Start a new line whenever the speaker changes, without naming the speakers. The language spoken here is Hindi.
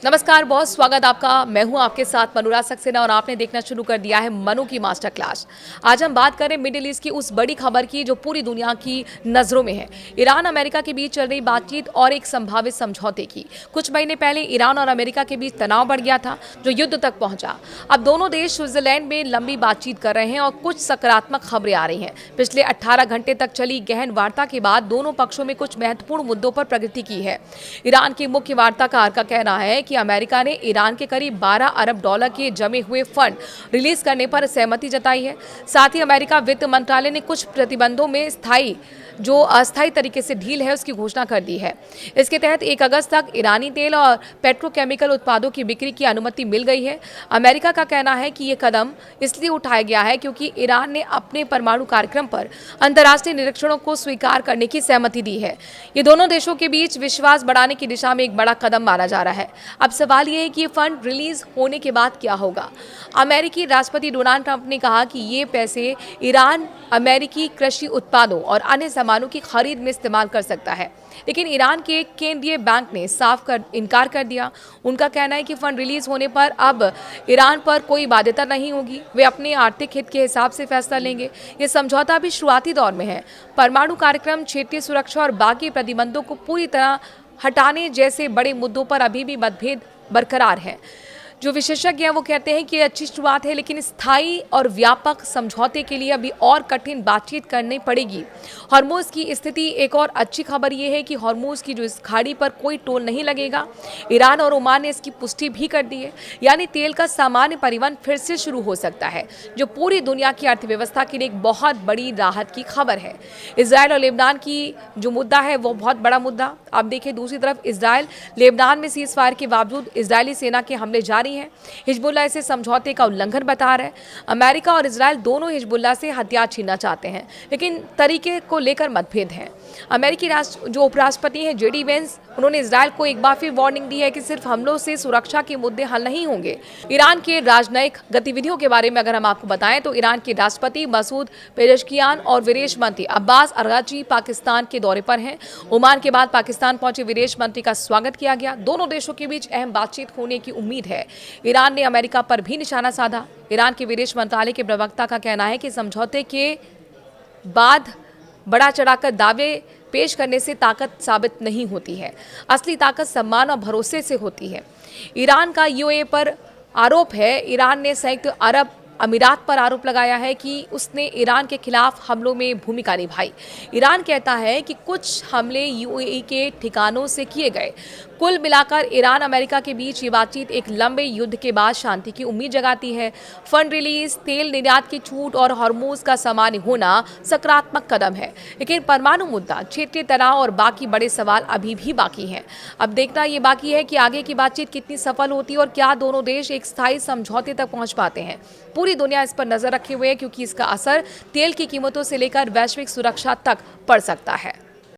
नमस्कार, बहुत स्वागत आपका। मैं हूं आपके साथ मनोरा सक्सेना और आपने देखना शुरू कर दिया है मनु की मास्टर क्लास। आज हम बात करें मिडिल ईस्ट की उस बड़ी खबर की जो पूरी दुनिया की नज़रों में है। ईरान अमेरिका के बीच चल रही बातचीत और एक संभावित समझौते की। कुछ महीने पहले ईरान और अमेरिका के बीच तनाव बढ़ गया था जो युद्ध तक पहुंचा। अब दोनों देश स्विट्जरलैंड में लंबी बातचीत कर रहे हैं और कुछ सकारात्मक खबरें आ रही हैं। पिछले 18 घंटे तक चली गहन वार्ता के बाद दोनों पक्षों में कुछ महत्वपूर्ण मुद्दों पर प्रगति की है। ईरान के मुख्य वार्ताकार का कहना है कि अमेरिका ने ईरान के करीब 12 अरब डॉलर के जमे हुए फंड रिलीज करने पर सहमति जताई है। साथ ही अमेरिका वित्त मंत्रालय ने कुछ प्रतिबंधों में अस्थायी तरीके से ढील है उसकी घोषणा कर दी है। इसके तहत 1 अगस्त तक ईरानी तेल और पेट्रोकेमिकल उत्पादों की बिक्री की अनुमति मिल गई है। अमेरिका का कहना है कि ये कदम इसलिए उठाया गया है क्योंकि ईरान ने अपने परमाणु कार्यक्रम पर अंतर्राष्ट्रीय निरीक्षणों को स्वीकार करने की सहमति दी है। ये दोनों देशों के बीच विश्वास बढ़ाने की दिशा में एक बड़ा कदम माना जा रहा है। अब सवाल ये है कि ये फंड रिलीज होने के बाद क्या होगा। अमेरिकी राष्ट्रपति डोनाल्ड ट्रंप ने कहा कि ये पैसे ईरान अमेरिकी कृषि उत्पादों और अन्य सामानों की खरीद में इस्तेमाल कर सकता है, लेकिन ईरान के केंद्रीय बैंक ने इनकार कर दिया। उनका कहना है कि फंड रिलीज होने पर अब ईरान पर कोई बाध्यता नहीं होगी, वे अपने आर्थिक हित के हिसाब से फैसला लेंगे। ये समझौता अभी शुरुआती दौर में है। परमाणु कार्यक्रम, क्षेत्रीय सुरक्षा और बाकी प्रतिबंधों को पूरी तरह हटाने जैसे बड़े मुद्दों पर अभी भी मतभेद बरकरार है। जो विशेषज्ञ हैं वो कहते हैं कि ये अच्छी शुरुआत है, लेकिन स्थायी और व्यापक समझौते के लिए अभी और कठिन बातचीत करनी पड़ेगी। हॉर्मोज की स्थिति, एक और अच्छी खबर ये है कि हॉर्मोज की जो इस खाड़ी पर कोई टोल नहीं लगेगा। ईरान और ओमान ने इसकी पुष्टि भी कर दी है, यानी तेल का सामान्य परिवहन फिर से शुरू हो सकता है, जो पूरी दुनिया की अर्थव्यवस्था के लिए एक बहुत बड़ी राहत की खबर है। इसराइल और लेबनान की जो मुद्दा है वो बहुत बड़ा मुद्दा। अब देखिए, दूसरी तरफ इसराइल लेबनान में सीज फायर के बावजूद इजरायली सेना के हमले जारी है। हिजबुल्लाह इसे समझौते का उल्लंघन बता रहा है। अमेरिका और इजराइल दोनों हिजबुल्लाह से हथियार छीनना चाहते हैं, लेकिन तरीके को लेकर मतभेद हैं। अमेरिकी जो उपराष्ट्रपति हैं जेडी वेंस, उन्होंने इजराइल को एक बार फिर वार्निंग दी है कि सिर्फ हमलों से सुरक्षा के मुद्दे हल नहीं होंगे। ईरान के राजनयिक गतिविधियों के बारे में अगर हम आपको बताएं तो ईरान के राष्ट्रपति मसूद पेजेश्कियान और विदेश मंत्री अब्बास अरागची पाकिस्तान के दौरे पर हैं। ओमान के बाद पाकिस्तान पहुंचे विदेश मंत्री का स्वागत किया गया। दोनों देशों के बीच अहम बातचीत होने की उम्मीद है। ईरान ने अमेरिका पर भी निशाना साधा। ईरान के विदेश मंत्रालय के प्रवक्ता का कहना है कि समझौते के बाद बड़ा चढ़ाकर दावे पेश करने से ताकत साबित नहीं होती है। असली ताकत सम्मान और भरोसे से होती है। ईरान का यूएई पर आरोप है। ईरान ने संयुक्त अरब अमीरात पर आरोप लगाया है कि उसने ईरान के खिलाफ हमलों में भूमिका निभाई। ईरान कहता है कि कुछ हमले यूएई के ठिकानों से किए गए। कुल मिलाकर ईरान अमेरिका के बीच ये बातचीत एक लंबे युद्ध के बाद शांति की उम्मीद जगाती है। फंड रिलीज, तेल निर्यात की छूट और हॉर्मोज का सामान्य होना सकारात्मक कदम है, लेकिन परमाणु मुद्दा, क्षेत्रीय तनाव और बाकी बड़े सवाल अभी भी बाकी हैं। अब देखना ये बाकी है कि आगे की बातचीत कितनी सफल होती है और क्या दोनों देश एक स्थायी समझौते तक पहुंच पाते हैं। पूरी दुनिया इस पर नजर रखे हुए है, क्योंकि इसका असर तेल की कीमतों से लेकर वैश्विक सुरक्षा तक पड़ सकता है।